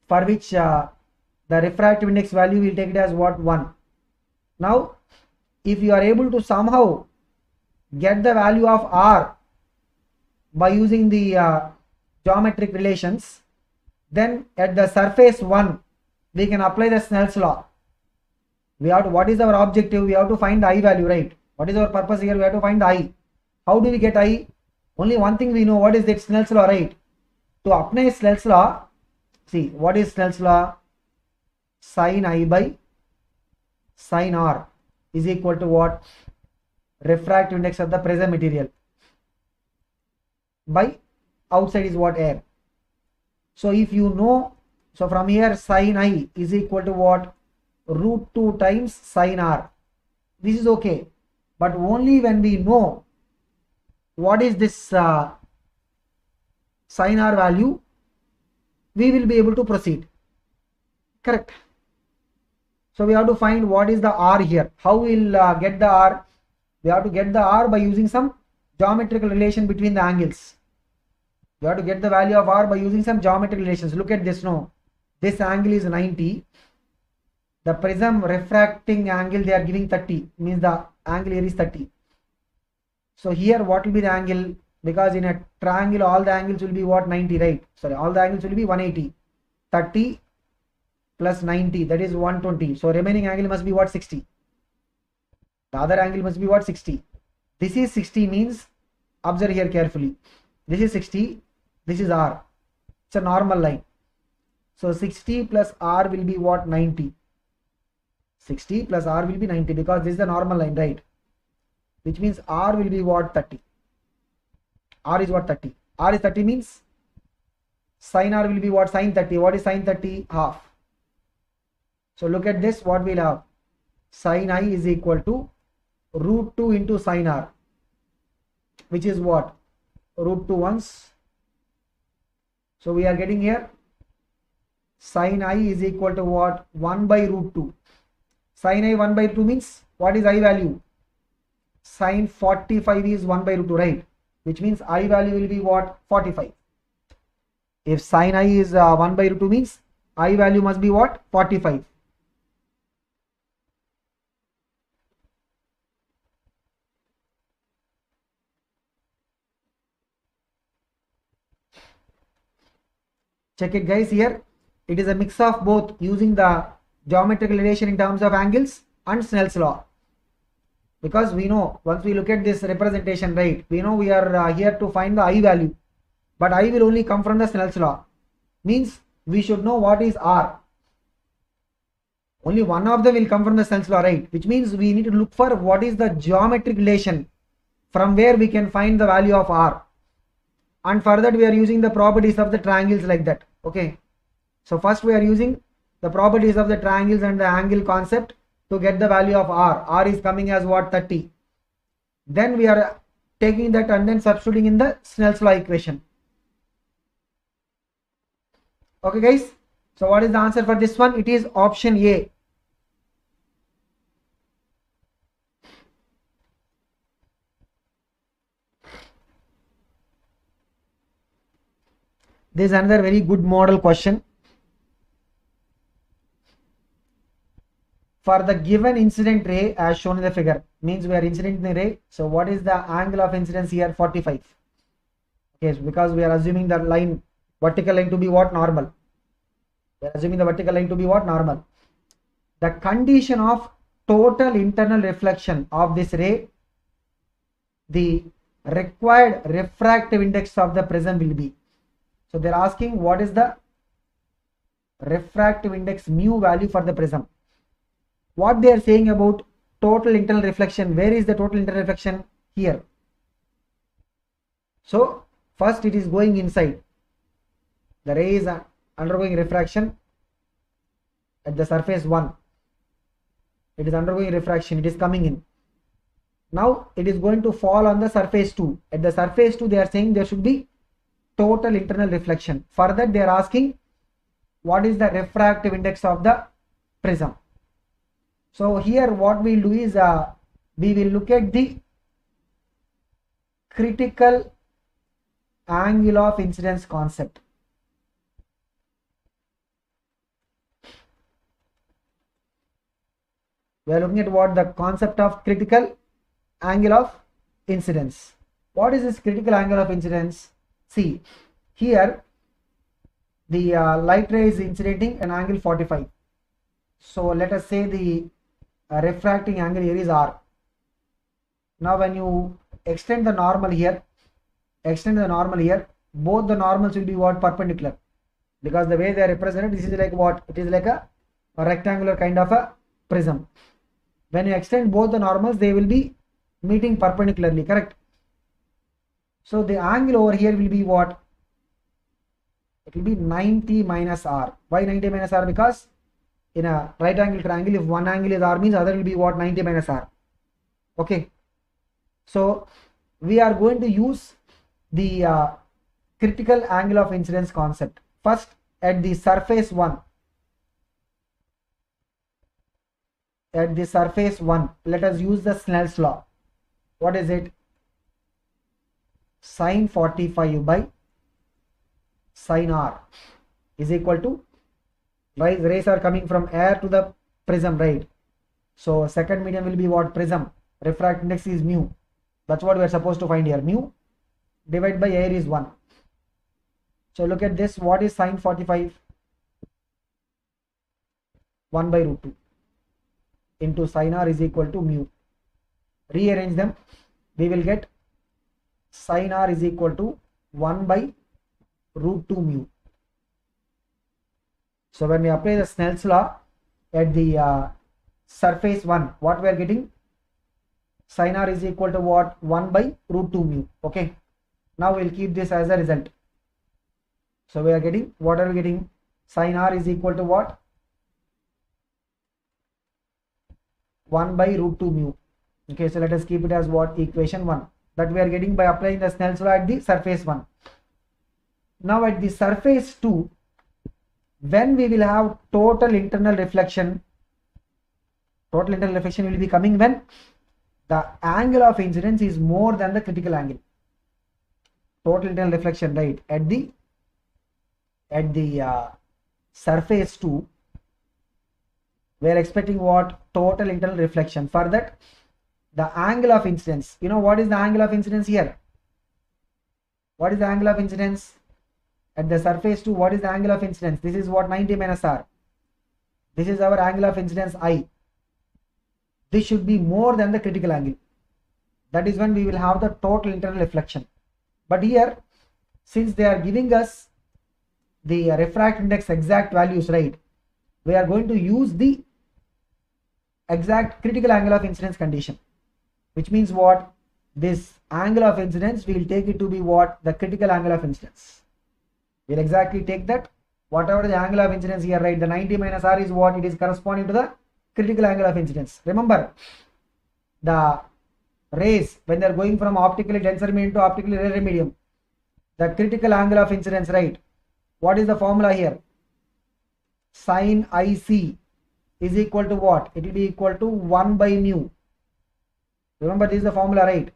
for which the refractive index value we will take it as what? 1. Now if you are able to somehow get the value of R by using the geometric relations, then at the surface 1 we can apply the Snell's law. We have to, what is our objective? We have to find the I value, right? What is our purpose here? We have to find the I. How do we get I? Only one thing we know, what is that? Snell's law, right? To apply Snell's law, see what is Snell's law? Sin I by sin R is equal to what? Refractive index of the prism material by outside is what? Air. So if you know, so from here sin I is equal to what? Root 2 times sin R. This is okay, but only when we know what is this sin R value, we will be able to proceed, correct? So we have to find what is the R here. How we will get the R? We have to get the R by using some geometrical relation between the angles. We have to get the value of R by using some geometric relations. Look at this now. This angle is 90. The prism refracting angle they are giving 30. Means the angle here is 30. So here what will be the angle? Because in a triangle all the angles will be what? 90, right? Sorry, all the angles will be 180. 30 plus 90, that is 120. So remaining angle must be what? 60. The other angle must be what? 60. This is 60 means, observe here carefully. This is 60. This is R. It's a normal line. So 60 plus R will be what? 90. 60 plus R will be 90 because this is the normal line, right? Which means R will be what? 30. R is what? 30. R is 30 means Sin r will be what? Sin 30. What is sin 30? Half. So look at this, what we'll have? Sin I is equal to root 2 into sin r, which is what? Root 2 once. So we are getting here sin I is equal to what? 1 by root 2. Sin I 1 by 2 means what is I value? Sin 45 is 1 by root 2, right? Which means I value will be what? 45. If sin I is 1 by root 2 means I value must be what? 45. Check it guys, here it is a mix of both using the geometrical relation in terms of angles and Snell's law. Because we know once we look at this representation, right, we know we are here to find the I value, but I will only come from the Snell's law. Means we should know what is R. Only one of them will come from the Snell's law, right? Which means we need to look for what is the geometric relation from where we can find the value of R. And for that we are using the properties of the triangles like that. Okay. So first we are using the properties of the triangles and the angle concept to get the value of R. R is coming as what? 30. Then we are taking that and then substituting in the Snell's law equation. Okay guys. So what is the answer for this one? It is option A. This is another very good model question. For the given incident ray as shown in the figure, means we are incident in the ray. So what is the angle of incidence here? 45. Okay, so because we are assuming the line, vertical line to be what? Normal. We are assuming the vertical line to be what? Normal. The condition of total internal reflection of this ray, the required refractive index of the prism will be. So they are asking what is the refractive index mu value for the prism. What they are saying about total internal reflection, where is the total internal reflection? Here. So first it is going inside. The ray is undergoing refraction at the surface 1. It is undergoing refraction, it is coming in. Now it is going to fall on the surface 2. At the surface 2 they are saying there should be total internal reflection. For that they are asking what is the refractive index of the prism. So here what we will do is we will look at the critical angle of incidence concept. We are looking at what? The concept of critical angle of incidence. What is this critical angle of incidence? See, here the light ray is incidenting an angle 45. So let us say the refracting angle here is R. Now when you extend the normal here, both the normals will be what? Perpendicular. Because the way they are represented, this is like what? It is like a rectangular kind of a prism. When you extend both the normals, they will be meeting perpendicularly, correct? So the angle over here will be what? It will be 90 minus R. Why 90 minus R? Because in a right angle triangle, if one angle is R means other will be what? 90 minus R. Okay. So we are going to use the critical angle of incidence concept. First at the surface 1. At the surface 1, let us use the Snell's law. What is it? Sin 45 by sin R is equal to, rays are coming from air to the prism, right? So second medium will be what? Prism. Refractive index is mu. That's what we are supposed to find here. Mu divided by air is 1. So look at this. What is sin 45? 1 by root 2 into sin R is equal to mu. Rearrange them. We will get sin R is equal to 1 by root 2 mu. So when we apply the Snell's law at the surface 1, what we are getting? Sin R is equal to what? 1 by root 2 mu. Okay. Now we will keep this as a result. So we are getting, what are we getting? Sin r is equal to what? 1 by root 2 mu. Okay, so let us keep it as what? Equation 1. That we are getting by applying the Snell's law at the surface 1. Now at the surface 2, when we will have total internal reflection will be coming when the angle of incidence is more than the critical angle. Total internal reflection, right, at the surface 2, we are expecting what? Total internal reflection. For that, the angle of incidence, you know what is the angle of incidence here? What is the angle of incidence at the surface 2? What is the angle of incidence? This is what? 90 minus r. This is our angle of incidence I. This should be more than the critical angle. That is when we will have the total internal reflection. But here, since they are giving us the refractive index exact values, right, we are going to use the exact critical angle of incidence condition, which means what? This angle of incidence, we will take it to be what? The critical angle of incidence. We'll exactly take that, whatever the angle of incidence here, right, the 90 minus r is what? It is corresponding to the critical angle of incidence. Remember, the rays, when they are going from optically denser medium to optically rarer medium, the critical angle of incidence, right, what is the formula here? Sin IC is equal to what? It will be equal to 1 by mu. Remember, this is the formula, right?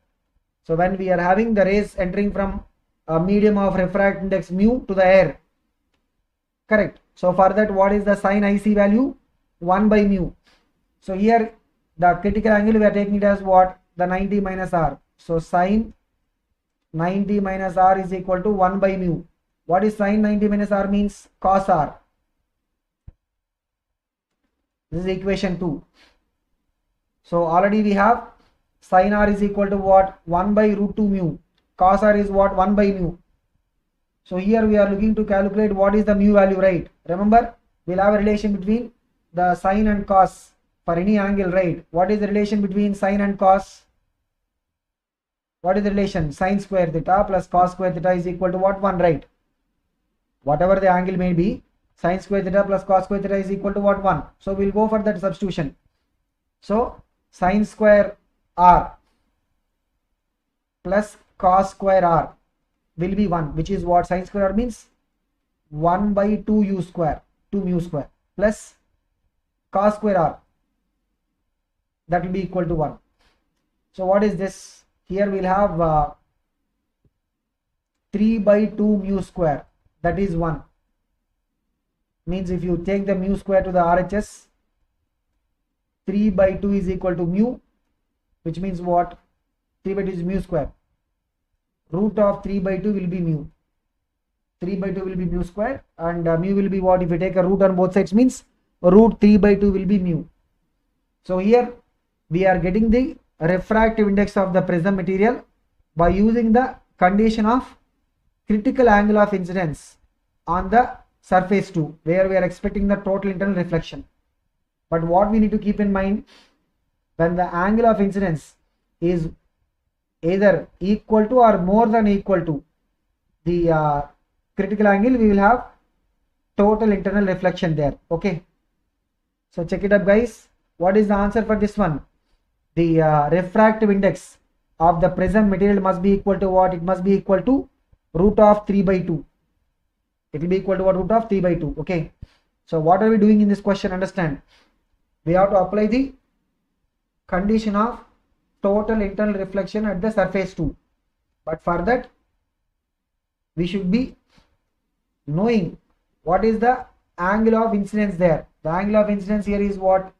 So when we are having the rays entering from a medium of refractive index mu to the air, correct? So for that, what is the sin IC value? 1 by mu. So here the critical angle we are taking it as what? The 90 minus r. So sin 90 minus r is equal to 1 by mu. What is sin 90 minus r means? Cos r. This is equation 2. So already we have sin r is equal to what? 1 by root 2 mu. Cos r is what? 1 by mu. So here we are looking to calculate what is the mu value, right? Remember, we'll have a relation between the sin and cos for any angle, right? What is the relation between sin and cos? What is the relation? Sin square theta plus cos square theta is equal to what? 1, right? Whatever the angle may be, sin square theta plus cos square theta is equal to what? 1. So we'll go for that substitution. So sin square r plus cos square r will be 1, which is what? Sin square r means 1 by 2 u square, 2 mu square, plus cos square r, that will be equal to 1. So what is this? Here we'll have 3 by 2 mu square, that is 1. Means if you take the mu square to the RHS, 3 by 2 is equal to mu, which means what? 3 by 2 is mu square. Root of 3 by 2 will be mu. 3 by 2 will be mu square, and mu will be what? If you take a root on both sides, means root 3 by 2 will be mu. So here we are getting the refractive index of the prism material by using the condition of critical angle of incidence on the surface 2, where we are expecting the total internal reflection. But what we need to keep in mind, when the angle of incidence is either equal to or more than equal to the critical angle, we will have total internal reflection there. Okay, so check it up, guys. What is the answer for this one? The refractive index of the prism material must be equal to what? It must be equal to root of 3 by 2. It will be equal to what? Root of 3 by 2. Okay, so what are we doing in this question? Understand, we have to apply the condition of total internal reflection at the surface 2. But for that, we should be knowing what is the angle of incidence there. The angle of incidence here is what?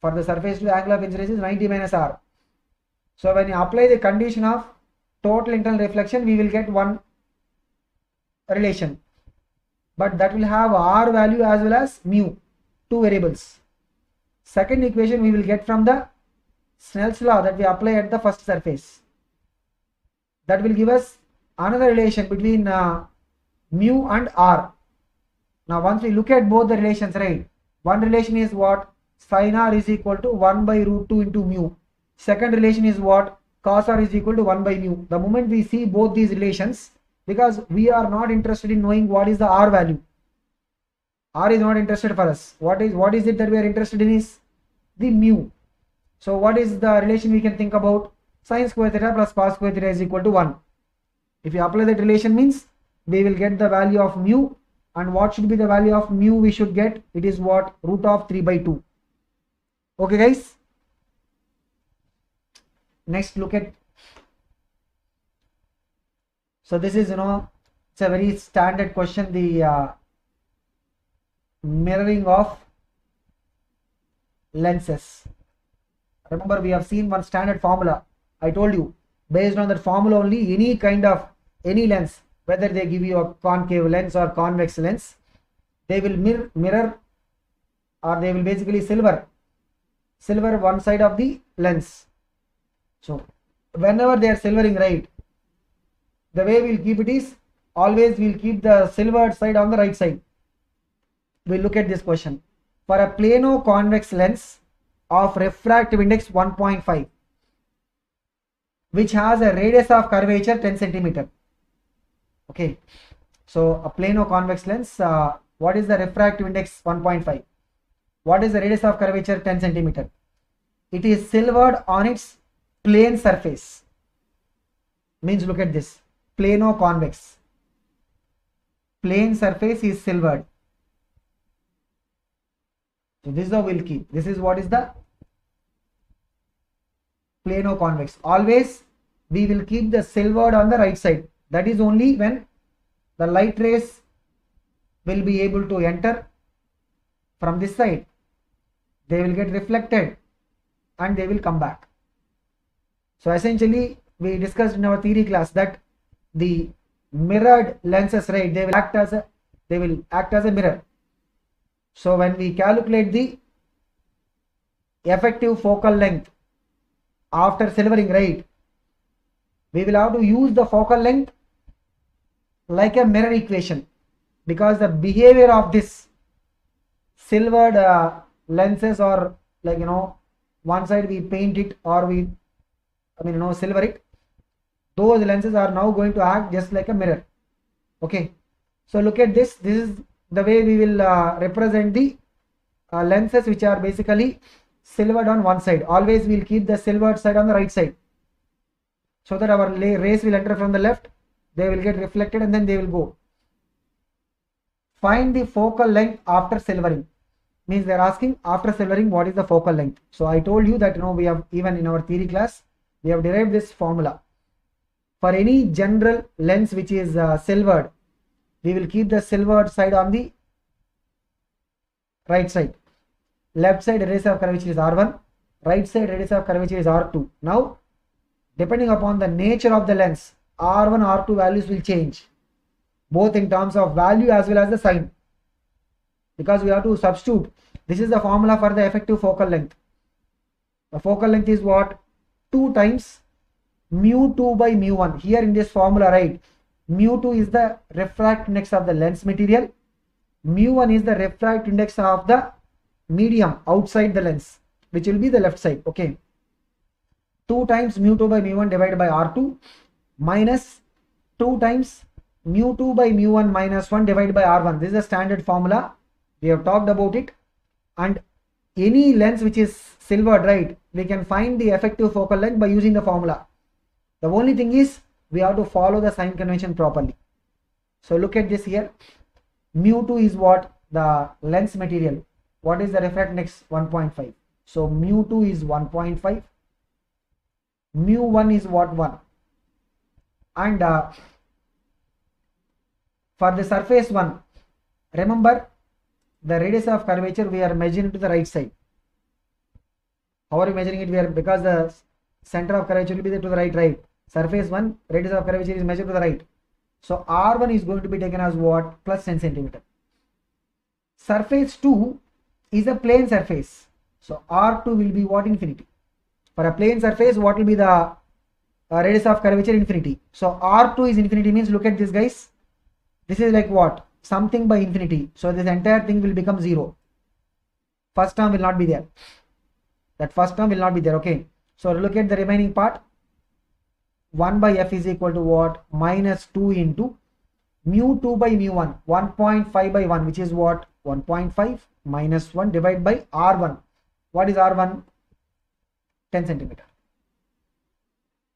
For the surface 2, angle of incidence is 90 minus r. So when you apply the condition of total internal reflection, we will get one relation, but that will have r value as well as mu, two variables. Second equation we will get from the Snell's law that we apply at the first surface. That will give us another relation between mu and r. Now once we look at both the relations, right, one relation is what? Sin r is equal to 1 by root 2 into mu. Second relation is what? Cos r is equal to 1 by mu. The moment we see both these relations, because we are not interested in knowing what is the R value. R is not interested for us. What is it that we are interested in is the mu. So what is the relation we can think about? Sin square theta plus cos square theta is equal to 1. If you apply that relation, means we will get the value of mu, and what should be the value of mu we should get? It is what? Root of 3 by 2. Okay guys. Next, look at, so this is, it's a very standard question, the mirroring of lenses. Remember, we have seen one standard formula. I told you, based on that formula only, any lens, whether they give you a concave lens or convex lens, they will mirror, or they will basically silver one side of the lens. So whenever they are silvering, right, the way we'll keep it is, always we'll keep the silvered side on the right side. We'll look at this question. For a plano convex lens of refractive index 1.5, which has a radius of curvature 10 centimeter. Okay, so a plano convex lens, what is the refractive index? 1.5. What is the radius of curvature? 10 centimeter. It is silvered on its plane surface. Means, look at this, plano convex, plane surface is silvered. So this is how we'll keep. This is what is the plano convex. Always we will keep the silvered on the right side. That is only when the light rays will be able to enter from this side. They will get reflected and they will come back. So essentially, we discussed in our theory class that the mirrored lenses, right, they will act as a mirror. So when we calculate the effective focal length after silvering, right, we will have to use the focal length like a mirror equation, because the behavior of this silvered lenses, or like, one side we paint it or we silver it, those lenses are now going to act just like a mirror. Okay, so look at this. This is the way we will represent the lenses which are basically silvered on one side. Always we'll keep the silvered side on the right side, so that our rays will enter from the left, they will get reflected and then they will go. Find the focal length after silvering. Means they are asking, after silvering, what is the focal length? So I told you that we have, even in our theory class, we have derived this formula. For any general lens which is silvered, we will keep the silvered side on the right side. Left side radius of curvature is R1, right side radius of curvature is R2. Now, depending upon the nature of the lens, R1, R2 values will change, both in terms of value as well as the sign, because we have to substitute. This is the formula for the effective focal length. The focal length is what? 2 times mu2 by mu1. Here in this formula, right, mu2 is the refractive index of the lens material, mu1 is the refractive index of the medium outside the lens, which will be the left side. Okay, 2 times mu2 by mu1 divided by R2 minus 2 times mu2 by mu1 minus 1 divided by R1. This is the standard formula. We have talked about it. And any lens which is silvered, right, we can find the effective focal length by using the formula. The only thing is we have to follow the sign convention properly. So look at this here. Mu2 is what? The lens material. What is the refractive index? 1.5. So mu2 is 1.5. Mu1 is what? 1. And for the surface one, remember the radius of curvature we are measuring to the right side. How are we measuring it? We are, because the center of curvature will be there to the right. Surface 1, radius of curvature is measured to the right. So R1 is going to be taken as what? Plus 10 centimeter. Surface 2 is a plane surface. So R2 will be what? Infinity. For a plane surface, what will be the radius of curvature? Infinity. So R2 is infinity, means look at this, guys. This is like what? Something by infinity. So this entire thing will become 0. First term will not be there. That first term will not be there. Okay. So look at the remaining part. 1 by f is equal to what? Minus 2 into mu 2 by mu 1, 1.5 by 1, which is what? 1.5 minus 1 divided by r1. What is r1? 10 centimeter.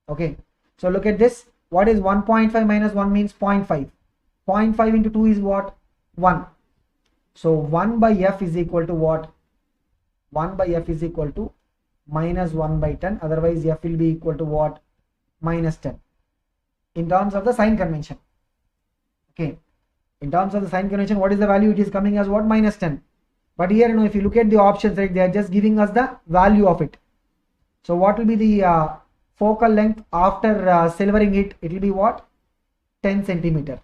Okay, so look at this. What is 1.5 minus 1 means 0.5. 0.5 into 2 is what? 1. So 1 by f is equal to what? 1 by f is equal to minus 1 by 10. Otherwise f will be equal to what? Minus 10. In terms of the sign convention. Okay, in terms of the sign convention, what is the value? It is coming as what? Minus 10. But here, if you look at the options, right, they are just giving us the value of it. So what will be the focal length after silvering it? It will be what? 10 centimeter.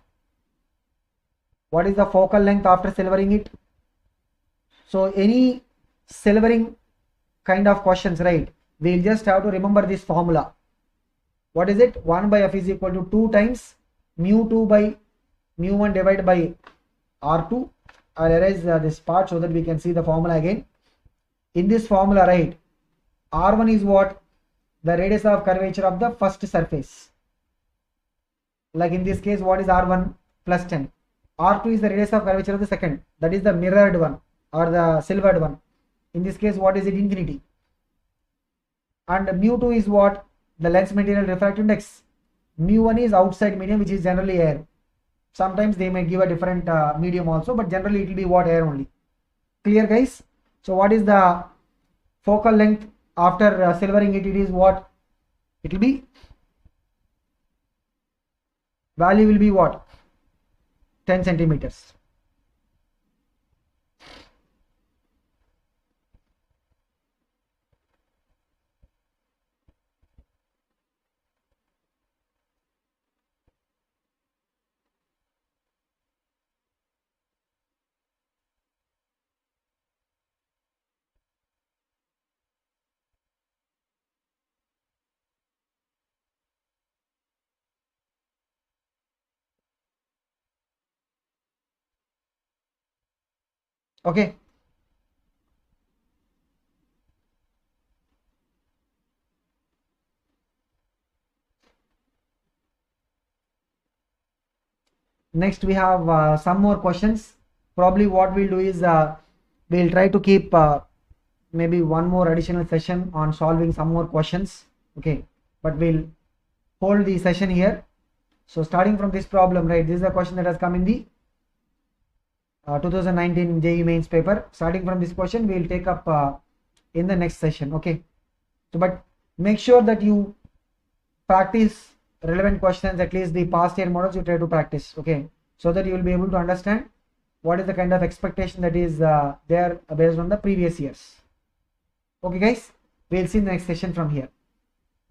What is the focal length after silvering it? So any silvering kind of questions, right, we'll just have to remember this formula. What is it? 1 by f is equal to 2 times mu 2 by mu 1 divided by r2. I'll erase this part so that we can see the formula again. In this formula, right, r1 is what? The radius of curvature of the first surface. Like in this case, what is r1? Plus 10. r2 is the radius of curvature of the second. That is the mirrored one or the silvered one. In this case, what is it? Infinity. And mu 2 is what? The lens material refractive index. Mu 1 is outside medium, which is generally air. Sometimes they may give a different medium also, but generally it will be what? Air only. Clear, guys? So what is the focal length after silvering it? It is what? It will be, value will be what? 10 centimeters. Okay. Next we have some more questions. Probably what we'll do is we'll try to keep maybe one more additional session on solving some more questions. Okay, but we'll hold the session here. So starting from this problem, right, this is a question that has come in the 2019 JEE mains paper. Starting from this question, we'll take up in the next session. Okay, so but make sure that you practice relevant questions, at least the past year models you try to practice. Okay, so that you will be able to understand what is the kind of expectation that is there based on the previous years. Okay guys, we'll see in the next session from here.